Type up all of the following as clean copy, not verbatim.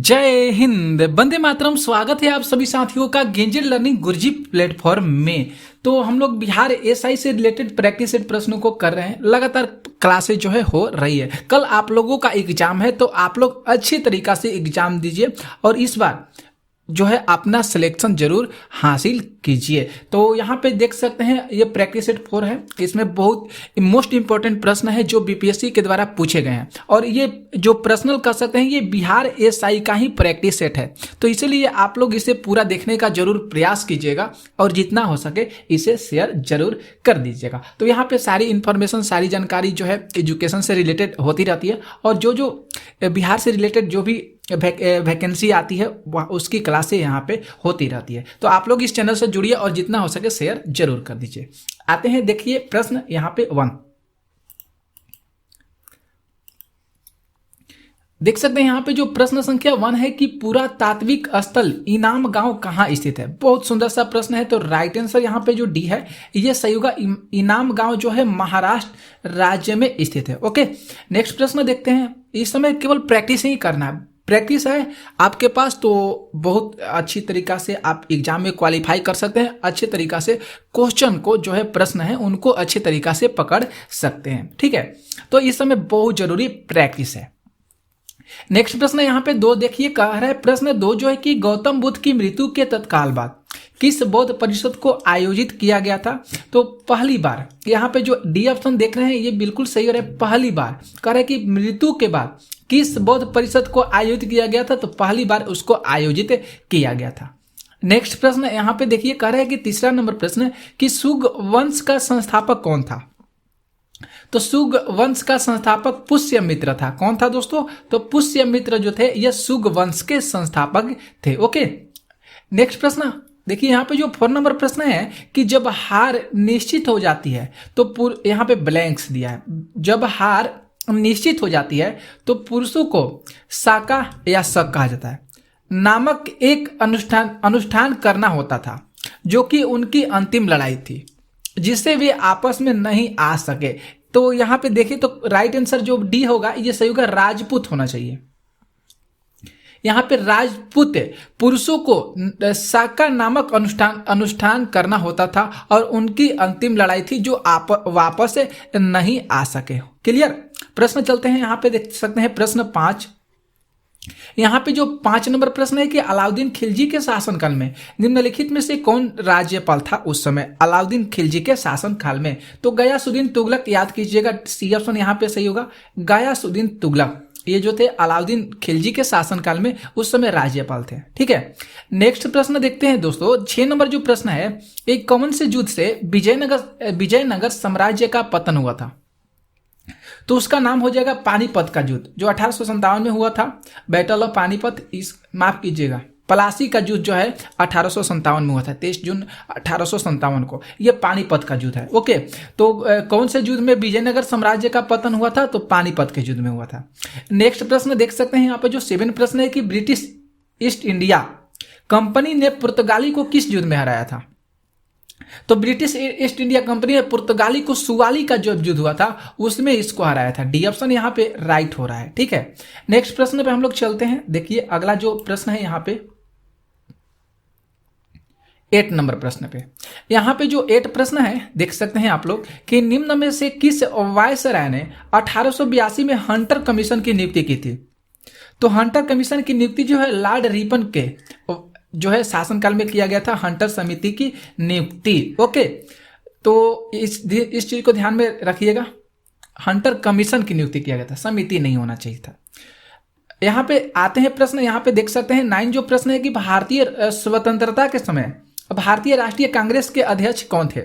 जय हिंद, वंदे मातरम। स्वागत है आप सभी साथियों का गेंजर लर्निंग गुरुजी प्लेटफॉर्म में। तो हम लोग बिहार एसआई से रिलेटेड प्रैक्टिस सेट प्रश्नों को कर रहे हैं। लगातार क्लासेज जो है हो रही है। कल आप लोगों का एग्जाम है, तो आप लोग अच्छी तरीका से एग्जाम दीजिए और इस बार जो है अपना सिलेक्शन जरूर हासिल कीजिए। तो यहाँ पे देख सकते हैं ये प्रैक्टिस सेट 4 है। इसमें बहुत मोस्ट इंपॉर्टेंट प्रश्न है जो बीपीएससी के द्वारा पूछे गए हैं और ये जो प्रश्नल कर सकते हैं ये बिहार एसआई का ही प्रैक्टिस सेट है। तो इसीलिए आप लोग इसे पूरा देखने का जरूर प्रयास कीजिएगा और जितना हो सके इसे शेयर जरूर कर दीजिएगा। तो यहाँ पे सारी इन्फॉर्मेशन, सारी जानकारी जो है एजुकेशन से रिलेटेड होती रहती है और जो बिहार से रिलेटेड जो भी वैकेंसी आती है उसकी क्लासें यहाँ पे होती रहती है। तो आप लोग इस चैनल से जुड़िए और जितना हो सके शेयर जरूर कर दीजिए। आते हैं, देखिए प्रश्न यहाँ पे 1 देख सकते हैं। यहाँ पे जो प्रश्न संख्या 1 है कि पुरातात्विक स्थल इनाम गांव कहाँ स्थित है। बहुत सुंदर सा प्रश्न है। तो राइट आंसर यहाँ पे जो डी है ये सही होगा। इनाम गांव जो है महाराष्ट्र राज्य में स्थित है। ओके, नेक्स्ट प्रश्न देखते हैं। इस समय केवल प्रैक्टिस ही करना है। प्रैक्टिस है आपके पास तो बहुत अच्छी तरीका से आप एग्जाम में क्वालिफाई कर सकते हैं। अच्छे तरीका से क्वेश्चन को जो है प्रश्न है उनको अच्छे तरीका से पकड़ सकते हैं। ठीक है, तो इस समय बहुत जरूरी प्रैक्टिस है। नेक्स्ट प्रश्न यहाँ पे 2 देखिए, कह रहा है प्रश्न 2 जो है कि गौतम बुद्ध की मृत्यु के तत्काल बाद किस बौद्ध परिषद को आयोजित किया गया था। तो पहली बार, यहाँ पे जो डी ऑप्शन देख रहे हैं ये बिल्कुल सही हो रहा है। पहली बार कह रहा है कि मृत्यु के बाद किस बौद्ध परिषद को आयोजित किया गया था। तो पहली बार उसको आयोजित किया गया था। नेक्स्ट प्रश्न यहाँ पे देखिए, कह रहा है कि तीसरा नंबर प्रश्न कि शुंग वंश का संस्थापक कौन था। तो शुंग वंश का संस्थापक पुष्यमित्र था। कौन था दोस्तों? तो पुष्यमित्र जो थे ये शुंग वंश के संस्थापक थे। ओके, नेक्स्ट प्रश्न देखिए, यहाँ पे जो 4 नंबर प्रश्न है कि जब हार निश्चित हो जाती है तो यहाँ पे ब्लैंक्स दिया है। जब हार निश्चित हो जाती है तो पुरुषों को साका या शक कहा जाता है नामक एक अनुष्ठान करना होता था जो कि उनकी अंतिम लड़ाई थी जिससे वे आपस में नहीं आ सके। तो यहाँ पे देखिए तो राइट आंसर जो डी होगा ये सही होगा, राजपूत होना चाहिए। यहाँ पे राजपूत पुरुषों को साका नामक अनुष्ठान करना होता था और उनकी अंतिम लड़ाई थी जो वापस नहीं आ सके। क्लियर। प्रश्न चलते हैं, यहाँ पे देख सकते हैं प्रश्न 5। यहाँ पे जो 5 नंबर प्रश्न है कि अलाउद्दीन खिलजी के शासनकाल में निम्नलिखित में से कौन राज्यपाल था उस समय। अलाउद्दीन खिलजी के शासनकाल में तो गयासुद्दीन तुगलक याद कीजिएगा। सी ऑप्शन यहाँ पे सही होगा, गयासुद्दीन तुगलक ये जो थे अलाउद्दीन खिलजी के शासनकाल में उस समय राज्यपाल थे। ठीक है, नेक्स्ट प्रश्न देखते हैं दोस्तों। 6 नंबर जो प्रश्न है, एक कौन से युद्ध से विजयनगर साम्राज्य का पतन हुआ था। तो उसका नाम हो जाएगा पानीपत का युद्ध जो 1857 में हुआ था। बैटल ऑफ पानीपत, माफ कीजिएगा पलासी का युद्ध जो है 1857 में हुआ था। 23 जून 1857 को ये पानीपत का युद्ध है। ओके, तो कौन से युद्ध में विजयनगर साम्राज्य का पतन हुआ था। तो पानीपत के युद्ध में हुआ था। नेक्स्ट प्रश्न देख सकते हैं यहाँ पे जो 7 प्रश्न है कि ब्रिटिश ईस्ट इंडिया कंपनी ने पुर्तगाली को किस युद्ध में हराया था। तो ब्रिटिश ईस्ट इंडिया कंपनी ने पुर्तगाली को सुवाली का जो युद्ध हुआ था उसमें इसको हराया था। डी ऑप्शन यहाँ पे राइट हो रहा है। ठीक है, नेक्स्ट प्रश्न पे हम लोग चलते हैं। देखिए अगला जो प्रश्न है यहाँ पे 8 नंबर प्रश्न पे, यहाँ पे जो 8 प्रश्न है देख सकते हैं आप लोग कि निम्न में से किस वायसराय ने 1882 में हंटर कमीशन की नियुक्ति की थी। तो हंटर कमीशन की नियुक्ति जो है लॉर्ड रिपन के जो है शासनकाल में किया गया था, हंटर समिति की नियुक्ति। ओके, तो इस चीज को ध्यान में रखिएगा, हंटर कमीशन की नियुक्ति किया गया था, समिति नहीं होना चाहिए था। यहाँ पे आते हैं प्रश्न, यहाँ पे देख सकते हैं 9 जो प्रश्न है कि भारतीय स्वतंत्रता के समय भारतीय राष्ट्रीय कांग्रेस के अध्यक्ष कौन थे।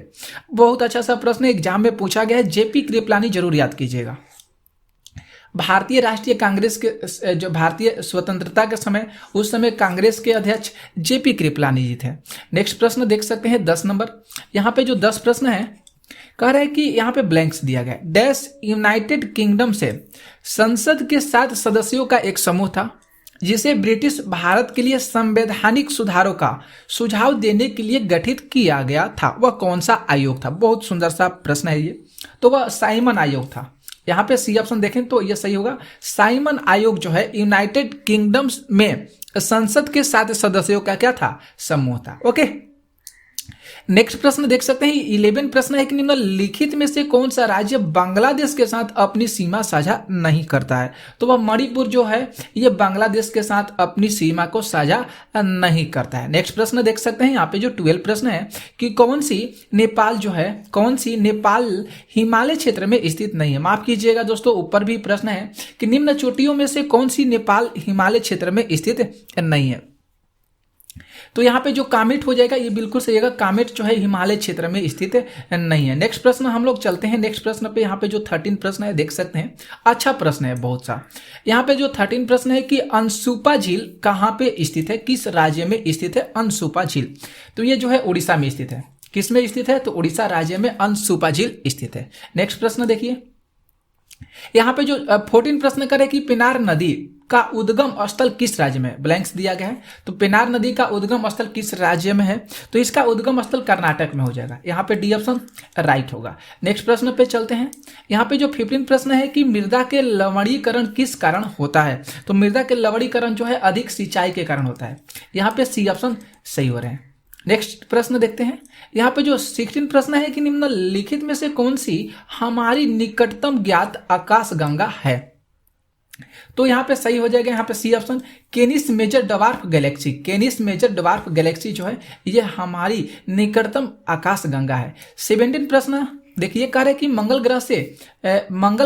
बहुत अच्छा सा प्रश्न एग्जाम में पूछा गया है। जेपी कृपलानी जरूर याद कीजिएगा। भारतीय राष्ट्रीय कांग्रेस के जो भारतीय स्वतंत्रता के समय उस समय कांग्रेस के अध्यक्ष जेपी कृपलानी जी थे। नेक्स्ट प्रश्न देख सकते हैं 10 नंबर। यहाँ पे जो 10 प्रश्न है कह रहे हैं कि यहाँ पे ब्लैंक्स दिया गया। डैश यूनाइटेड किंगडम से संसद के 7 सदस्यों का एक समूह था जिसे ब्रिटिश भारत के लिए संवैधानिक सुधारों का सुझाव देने के लिए गठित किया गया था। वह कौन सा आयोग था। बहुत सुंदर सा प्रश्न है ये। तो वह साइमन आयोग था। यहाँ पे सी ऑप्शन देखें तो ये सही होगा। साइमन आयोग जो है यूनाइटेड किंगडम्स में संसद के 7 सदस्यों का क्या था, समूह था। ओके, नेक्स्ट प्रश्न देख सकते हैं 11 प्रश्न है कि निम्नलिखित में से कौन सा राज्य बांग्लादेश के साथ अपनी सीमा साझा नहीं करता है। तो वह मणिपुर जो है ये बांग्लादेश के साथ अपनी सीमा को साझा नहीं करता है। नेक्स्ट प्रश्न देख सकते हैं यहाँ पे जो 12 प्रश्न है कि कौन सी नेपाल हिमालय क्षेत्र में स्थित नहीं है। माफ कीजिएगा दोस्तों, ऊपर भी प्रश्न है कि निम्न चोटियों में से कौन सी नेपाल हिमालय क्षेत्र में स्थित नहीं है। तो यहाँ पे जो कामेट हो जाएगा ये बिल्कुल सही है, कामेट जो है हिमालय क्षेत्र में स्थित नहीं है। नेक्स्ट प्रश्न हम लोग चलते हैं नेक्स्ट प्रश्न पे। यहाँ पे जो 13 प्रश्न है देख सकते हैं, अच्छा प्रश्न है बहुत सा। यहाँ पे जो 13 प्रश्न है कि अनसुपा झील कहाँ पे स्थित है, किस राज्य में स्थित है अनसुपा झील। तो ये जो है उड़ीसा में स्थित है। किस में स्थित है, तो उड़ीसा राज्य में अनसुपा झील स्थित है। नेक्स्ट प्रश्न देखिए, यहाँ पे जो 14 प्रश्न करे कि पेनार नदी का उद्गम स्थल किस राज्य में, ब्लैंक्स दिया गया है। तो पेनार नदी का उद्गम स्थल किस राज्य में है, तो इसका उद्गम स्थल कर्नाटक में हो जाएगा। यहाँ पे डी ऑप्शन राइट होगा। नेक्स्ट प्रश्न पे चलते हैं। यहाँ पे जो 15 प्रश्न है कि मृदा के लवणीकरण किस कारण होता है। तो मृदा के लवणीकरण जो है अधिक सिंचाई के कारण होता है। यहाँ पे सी ऑप्शन सही हो रहे हैं। नेक्स्ट प्रश्न देखते हैं। यहाँ पे जो 16 प्रश्न है कि निम्नलिखित में से कौन सी हमारी निकटतम ज्ञात आकाशगंगा है। तो यहाँ पे सही हो जाएगा, यहाँ पे C option Canis Major dwarf galaxy. Canis Major dwarf galaxy जो है ये हमारी निकटतम आकाशगंगा है। 17 प्रश्न देखिए, कह रहे कि मंगल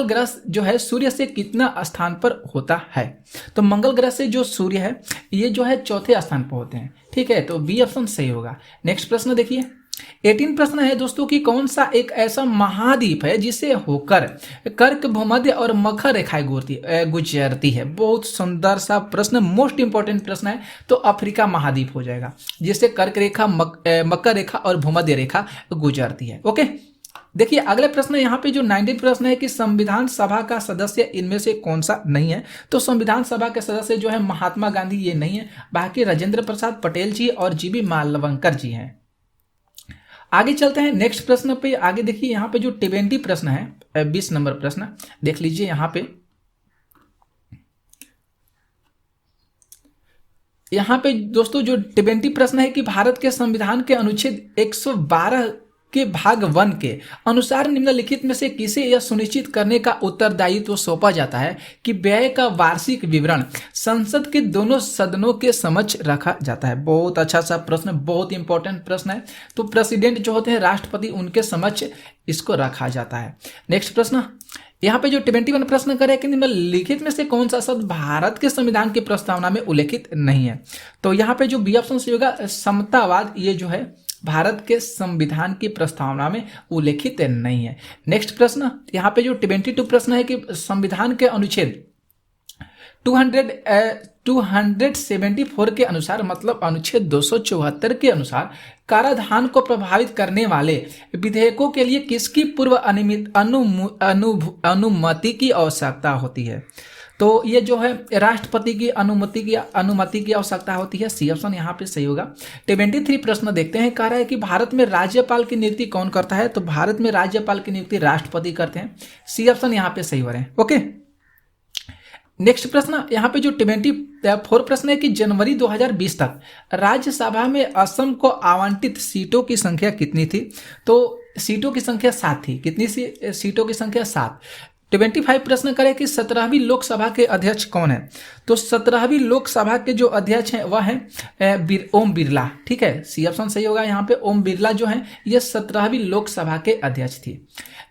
ग्रह जो है सूर्य से कितना स्थान पर होता है। तो मंगल ग्रह से जो सूर्य है ये जो है 4थे स्थान पर होते हैं। ठीक है, तो बी ऑप्शन सही होगा। नेक्स्ट प्रश्न देखिए, 18 प्रश्न है दोस्तों कि कौन सा एक ऐसा महाद्वीप है जिसे होकर कर्क भूमध्य और मकर रेखाएं गुजरती है। बहुत सुंदर सा प्रश्न, मोस्ट इंपॉर्टेंट प्रश्न है। तो अफ्रीका महाद्वीप हो जाएगा जिससे कर्क रेखा, मकर रेखा और भूमध्य रेखा गुजरती है। ओके, देखिए अगले प्रश्न यहाँ पे जो 19 प्रश्न है कि संविधान सभा का सदस्य इनमें से कौन सा नहीं है। तो संविधान सभा के सदस्य जो है महात्मा गांधी ये नहीं है, बाकी राजेंद्र प्रसाद पटेल जी और जीबी मालवंकर जी हैं। आगे चलते हैं नेक्स्ट प्रश्न पे। आगे देखिए यहाँ पे जो 20 प्रश्न है, 20 नंबर प्रश्न देख लीजिए। यहाँ पे दोस्तों जो 20 प्रश्न है कि भारत के संविधान के अनुच्छेद 112 के भाग 1 के अनुसार निम्नलिखित में से किसे यह सुनिश्चित करने का उत्तरदायित्व सौंपा जाता है कि व्यय का वार्षिक विवरण संसद के दोनों सदनों के समक्ष रखा जाता है। बहुत अच्छा सा प्रश्न, बहुत इंपॉर्टेंट प्रश्न है। तो प्रेसिडेंट जो होते हैं राष्ट्रपति, उनके समक्ष इसको रखा जाता है। नेक्स्ट प्रश्न यहाँ पे जो 21 प्रश्न करे कि निम्नलिखित में से कौन सा शब्द भारत के संविधान की प्रस्तावना में उल्लेखित नहीं है। तो यहाँ पे जो बी ऑप्शन से होगा समतावाद, ये जो है भारत के संविधान की प्रस्तावना में उल्लेखित नहीं है। नेक्स्ट प्रश्न यहाँ पे जो 22 प्रश्न है कि संविधान के अनुच्छेद 274 के अनुसार, मतलब अनुच्छेद 274 के अनुसार कराधान को प्रभावित करने वाले विधेयकों के लिए किसकी पूर्व अनुमति की आवश्यकता होती है। तो ये जो है राष्ट्रपति की अनुमति की आवश्यकता होती है। सी ऑप्शन यहाँ पे सही होगा। 23 प्रश्न देखते हैं, कह रहा है कि भारत में राज्यपाल की नियुक्ति कौन करता है। तो भारत में राज्यपाल की नियुक्ति राष्ट्रपति करते हैं। सी ऑप्शन यहाँ पे सही हो रहे हैं। ओके, नेक्स्ट प्रश्न यहाँ पे जो 24 प्रश्न है कि जनवरी 2020 तक राज्यसभा में असम को आवंटित सीटों की संख्या कितनी थी। तो सीटों की संख्या 7 थी। कितनी सीटों की संख्या 7। 25 प्रश्न करें कि 17वीं लोकसभा के अध्यक्ष कौन है। तो 17वीं लोकसभा के जो अध्यक्ष हैं वह है ओम बिरला। ठीक है, सी ऑप्शन सही होगा। यहाँ पे ओम बिरला जो है ये 17वीं लोकसभा के अध्यक्ष थी।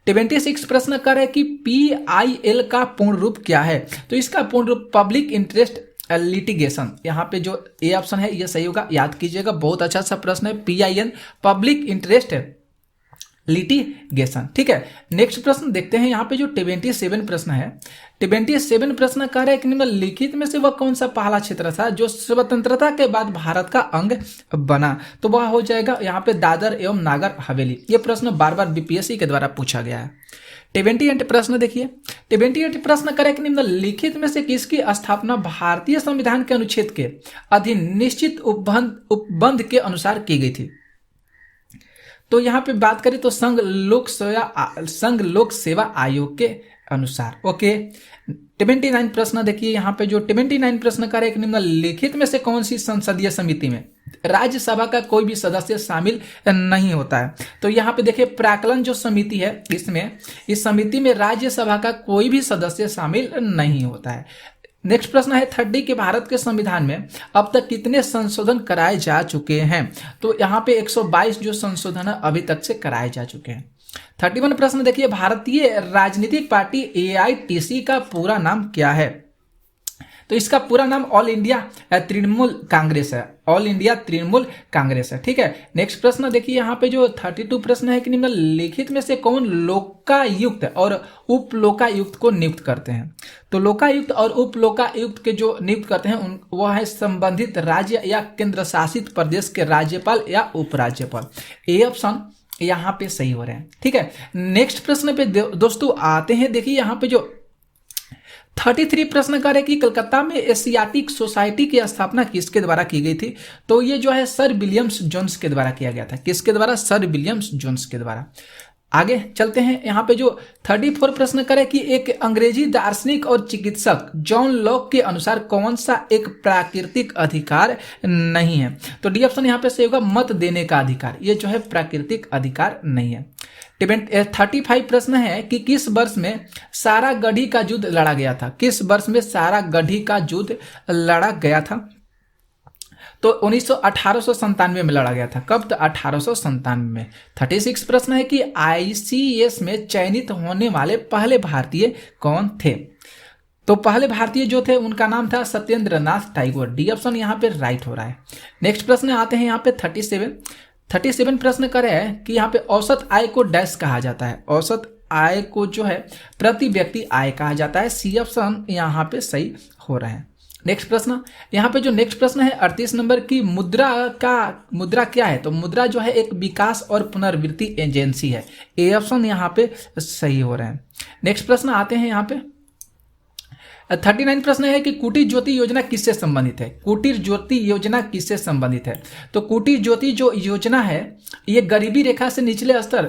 26 प्रश्न कर है कि PIL का पूर्ण रूप क्या है। तो इसका पूर्ण रूप पब्लिक इंटरेस्ट लिटिगेशन। यहाँ पे जो ए ऑप्शन है ये सही होगा, याद कीजिएगा, बहुत अच्छा सा प्रश्न है। PIL public interest litigation. ठीक है, नेक्स्ट प्रश्न देखते हैं। यहाँ पे जो 27 प्रश्न है, 27 प्रश्न कह रहे हैं कि निम्नलिखित में से वह कौन सा पहला क्षेत्र था जो स्वतंत्रता के बाद भारत का अंग बना। तो वह हो जाएगा यहाँ पे दादर एवं नागर हवेली। ये प्रश्न बार बार BPSC के द्वारा पूछा गया है। 28 प्रश्न देखिए, 28 प्रश्न करें कि निम्नलिखित में से किसकी स्थापना भारतीय संविधान के अनुच्छेद के अधीन निश्चित उपबंध के अनुसार की गई थी। तो यहाँ पे बात करें तो संघ लोक सेवा आयोग के अनुसार। ओके, 79 प्रश्न देखिए यहाँ पे जो 79 प्रश्न का एक निम्नलिखित में से कौन सी संसदीय समिति में राज्यसभा का कोई भी सदस्य शामिल नहीं होता है। तो यहाँ पे देखिए प्राक्कलन जो समिति है इसमें, इस समिति में राज्यसभा का कोई भी सदस्य शामिल नहीं होता है। नेक्स्ट प्रश्न है 30 के भारत के संविधान में अब तक कितने संशोधन कराए जा चुके हैं। तो यहाँ पे 122 जो संशोधन अभी तक से कराए जा चुके हैं। 31 प्रश्न देखिए भारतीय राजनीतिक पार्टी AITC का पूरा नाम क्या है। तो इसका पूरा नाम ऑल इंडिया तृणमूल कांग्रेस है, ऑल इंडिया तृणमूल कांग्रेस है। ठीक है, नेक्स्ट प्रश्न देखिए यहाँ पे जो 32 प्रश्न है कि निम्नलिखित में से कौन लोकायुक्त और उप लोकायुक्त को नियुक्त करते हैं। तो लोकायुक्त और उप लोकायुक्त के जो नियुक्त करते हैं वह है संबंधित राज्य या केंद्र शासित प्रदेश के राज्यपाल या उपराज्यपाल। ए ऑप्शन यहाँ पे सही हो रहे हैं। ठीक है, नेक्स्ट प्रश्न पे दोस्तों आते हैं। देखिए यहाँ पे जो 33 प्रश्न कर है कि कलकत्ता में एशियाटिक सोसाइटी की स्थापना किसके द्वारा की गई थी। तो ये जो है सर विलियम्स जोन्स के द्वारा किया गया था। किसके द्वारा? सर विलियम्स जोन्स के द्वारा। आगे चलते हैं, यहाँ पे जो 34 प्रश्न करे कि एक अंग्रेजी दार्शनिक और चिकित्सक जॉन लॉक के अनुसार कौन सा एक प्राकृतिक अधिकार नहीं है। तो डी ऑप्शन यहाँ पे सही होगा, मत देने का अधिकार। ये जो है प्राकृतिक अधिकार नहीं है। 35 प्रश्न है कि किस वर्ष में सारागढ़ी का युद्ध लड़ा गया था। किस वर्ष में सारागढ़ी का युद्ध लड़ा गया था। तो 1897 में लड़ा गया था। कब? तो 1897 में। 36 प्रश्न है कि ICS में चयनित होने वाले पहले भारतीय कौन थे। तो पहले भारतीय जो थे उनका नाम था सत्येंद्र नाथ टैगोर। डी ऑप्शन यहाँ पे राइट हो रहा है। नेक्स्ट प्रश्न आते हैं यहाँ पे 37 प्रश्न करे है कि यहाँ पे औसत आय को डैश कहा जाता है। औसत आय को जो है प्रति व्यक्ति आय कहा जाता है। सी ऑप्शन यहाँ पे सही हो रहा है। नेक्स्ट प्रश्न, यहाँ पे जो नेक्स्ट प्रश्न है 38 नंबर की मुद्रा क्या है। तो मुद्रा जो है एक विकास और पुनर्वृत्ति एजेंसी है। ए ऑप्शन यहाँ पे सही हो रहा है। नेक्स्ट प्रश्न आते हैं यहाँ पे 39 प्रश्न है कि कुटीर ज्योति योजना किससे संबंधित है। कुटीर ज्योति योजना किससे संबंधित है। तो कुटीर ज्योति जो योजना है ये गरीबी रेखा से निचले स्तर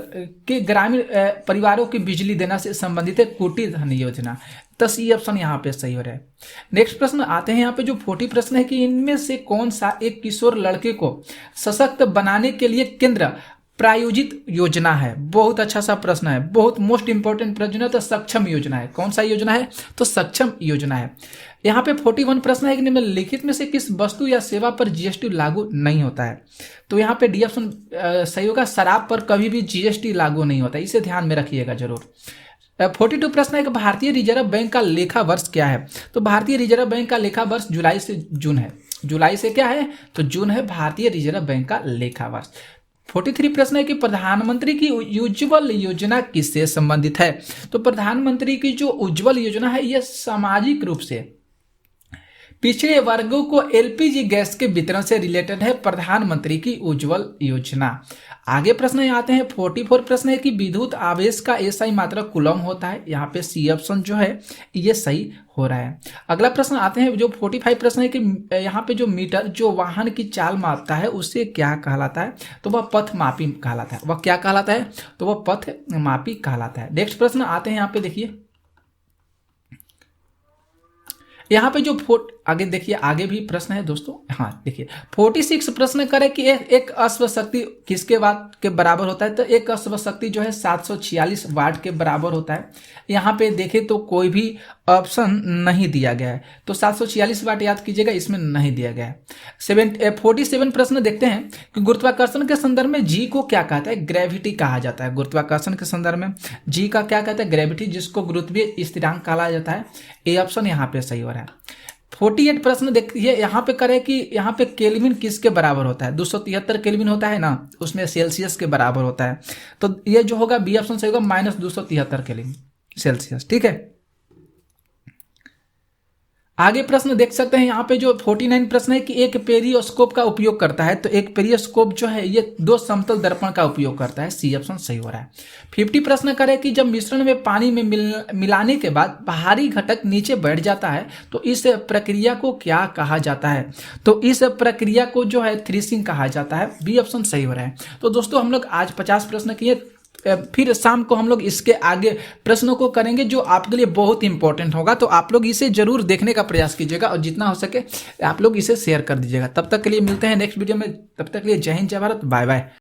के ग्रामीण परिवारों की बिजली देना से संबंधित है, कुटीर धन योजना। तो सी ऑप्शन यहाँ पे सही हो रहा है। नेक्स्ट प्रश्न आते हैं यहाँ पे जो 40 प्रश्न है कि इनमें से कौन सा एक किशोर लड़के को सशक्त बनाने के लिए केंद्र प्रायोजित योजना है। बहुत अच्छा सा प्रश्न है, बहुत मोस्ट इंपॉर्टेंट प्रश्न है। तो सक्षम योजना है। कौन सा योजना है? तो सक्षम योजना है। यहाँ पे 41 प्रश्न है कि निम्नलिखित में से किस वस्तु या सेवा पर GST लागू नहीं होता है। तो यहाँ पे डी ऑप्शन सही होगा, शराब पर कभी भी GST लागू नहीं होता। इसे ध्यान में रखिएगा जरूर। 42 प्रश्न है कि भारतीय रिजर्व बैंक का लेखा वर्ष क्या है। तो भारतीय रिजर्व बैंक का लेखा वर्ष जुलाई से जून है। जुलाई से क्या है? तो जून है भारतीय रिजर्व बैंक का लेखा वर्ष। 43 प्रश्न है कि प्रधानमंत्री की उज्ज्वल योजना किससे संबंधित है। तो प्रधानमंत्री की जो उज्ज्वल योजना है यह सामाजिक रूप से पिछड़े वर्गों को LPG गैस के वितरण से रिलेटेड है, प्रधानमंत्री की उज्ज्वल योजना। आगे प्रश्न आते हैं 44 प्रश्न है कि विद्युत आवेश का SI मात्रक कूलम होता है। यहाँ पे सी ऑप्शन जो है ये सही हो रहा है। अगला प्रश्न आते हैं जो 45 प्रश्न है कि यहाँ पे जो मीटर जो वाहन की चाल मापता है उससे क्या कहलाता है। तो वह पथ मापी कहलाता है। वह क्या कहलाता है? तो वह पथ मापी कहलाता है। नेक्स्ट प्रश्न आते हैं यहाँ पे देखिए, यहाँ पे जो आगे देखिए, आगे भी प्रश्न है दोस्तों। हाँ देखिए 46 प्रश्न करे कि एक अश्व शक्ति किसके वाट के बराबर होता है। तो एक अश्व शक्ति जो है 746 वाट के बराबर होता है। यहाँ पे देखें तो कोई भी ऑप्शन नहीं दिया गया है। तो 746 वाट याद कीजिएगा, इसमें नहीं दिया गया है। 47 प्रश्न देखते हैं कि गुरुत्वाकर्षण के संदर्भ में जी को क्या कहता है। ग्रेविटी कहा जाता है। गुरुत्वाकर्षण के संदर्भ में जी का क्या कहता है? ग्रेविटी, जिसको गुरुत्वीय स्थिरांक कहा जाता है। ए ऑप्शन यहाँ पे सही हो रहा है। 48 प्रश्न देखिए, यहाँ पे करे कि यहाँ पे केल्विन किसके बराबर होता है। 273 केल्विन होता है ना, उसमें सेल्सियस के बराबर होता है। तो ये जो होगा बी ऑप्शन सही होगा, -273 केल्विन सेल्सियस। ठीक है, आगे प्रश्न देख सकते हैं यहाँ पे जो 49 प्रश्न है कि एक पेरियोस्कोप का उपयोग करता है। तो एक पेरियोस्कोप जो है ये 2 समतल दर्पण का उपयोग करता है। सी ऑप्शन सही हो रहा है। 50 प्रश्न करे कि जब मिश्रण में पानी में मिलाने के बाद बाहरी घटक नीचे बैठ जाता है तो इस प्रक्रिया को क्या कहा जाता है। तो इस प्रक्रिया को जो है थ्रेसिंग कहा जाता है। बी ऑप्शन सही हो रहा है। तो दोस्तों हम लोग आज 50 प्रश्न किए, फिर शाम को हम लोग इसके आगे प्रश्नों को करेंगे जो आपके लिए बहुत इंपॉर्टेंट होगा। तो आप लोग इसे जरूर देखने का प्रयास कीजिएगा और जितना हो सके आप लोग इसे शेयर कर दीजिएगा। तब तक के लिए मिलते हैं नेक्स्ट वीडियो में, तब तक के लिए जय हिंद जय भारत, बाय बाय।